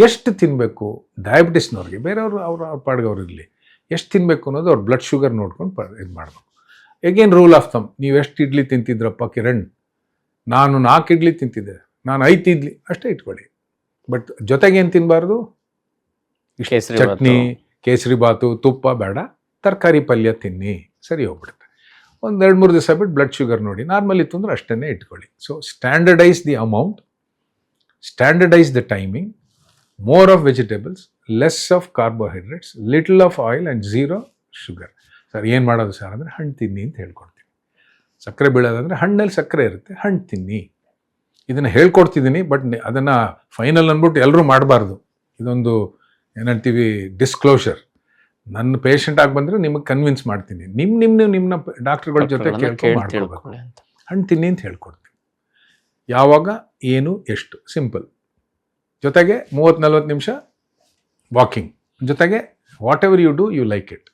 ಎಷ್ಟು ತಿನ್ನಬೇಕು ಡಯಾಬಿಟಿಸ್ನವ್ರಿಗೆ, ಬೇರೆಯವರು ಅವ್ರ ಪಾಡ್ಗೆ ಅವ್ರು ಇರಲಿ, ಎಷ್ಟು ತಿನ್ನಬೇಕು ಅನ್ನೋದು ಅವ್ರ ಬ್ಲಡ್ ಶುಗರ್ ನೋಡ್ಕೊಂಡು ಇದು ಮಾಡಬೇಕು. ಎಗೇನ್ ರೂಲ್ ಆಫ್ ಥಮ್, ನೀವು ಎಷ್ಟು ಇಡ್ಲಿ ತಿಂತಿದ್ರಪ್ಪ ಕಿರಣ್, ನಾನು 4 ಇಡ್ಲಿ ತಿಂತಿದ್ದೆ, ನಾನು 5 ಇಡ್ಲಿ ಅಷ್ಟೇ ಇಟ್ಕೊಳ್ಳಿ. ಬಟ್ ಜೊತೆಗೆ ಏನು ತಿನ್ನಬಾರ್ದು, ಚಟ್ನಿ, ಕೇಸರಿ ಬಾತು, ತುಪ್ಪ ಬೇಡ, ತರಕಾರಿ ಪಲ್ಯ ತಿನ್ನಿ, ಸರಿ ಹೋಗ್ಬಿಡುತ್ತೆ. ಒಂದು 2-3 ದಿವಸ ಬಿಟ್ಟು ಬ್ಲಡ್ ಶುಗರ್ ನೋಡಿ, ನಾರ್ಮಲ್ ಇತ್ತು ಅಂದರೆ ಅಷ್ಟನ್ನೇ ಇಟ್ಕೊಳ್ಳಿ. So standardise the amount, standardise the timing, more of vegetables, less of carbohydrates, little of oil and 0 sugar. Sir ಏನು ಮಾಡೋದು ಸರ್ ಅಂದರೆ ಹಣ್ಣು ತಿನ್ನಿ ಅಂತ ಹೇಳ್ಕೊಡ್ತೀನಿ. ಸಕ್ಕರೆ ಬೀಳೋದಂದರೆ ಹಣ್ಣಲ್ಲಿ ಸಕ್ಕರೆ ಇರುತ್ತೆ, ಹಣ್ಣು ತಿನ್ನಿ. ಇದನ್ನು ಹೇಳ್ಕೊಡ್ತಿದ್ದೀನಿ, ಬಟ್ ಅದನ್ನು ಫೈನಲ್ ಅಂದ್ಬಿಟ್ಟು ಎಲ್ಲರೂ ಮಾಡಬಾರ್ದು. ಇದೊಂದು ಏನಂತೀವಿ ಡಿಸ್ಕ್ಲೋಷರ್. ನನ್ನ ಪೇಷಂಟ್ ಆಗಿ ಬಂದರೆ ನಿಮಗೆ ಕನ್ವಿನ್ಸ್ ಮಾಡ್ತೀನಿ, ನಿಮ್ಮ ಡಾಕ್ಟರ್ಗಳ ಜೊತೆ ಕೇಳ್ಕೊಂಡು ಮಾಡ್ಕೊಳ್ಬೇಕು. ಹಣ್ಣು ತಿನ್ನಿ ಅಂತ ಹೇಳ್ಕೊಡ್ತೀನಿ. ಯಾವಾಗ, ಏನು, ಎಷ್ಟು, ಸಿಂಪಲ್. ಜೊತೆಗೆ 30-40 ನಿಮಿಷ ವಾಕಿಂಗ್, ಜೊತೆಗೆ whatever you do you like it.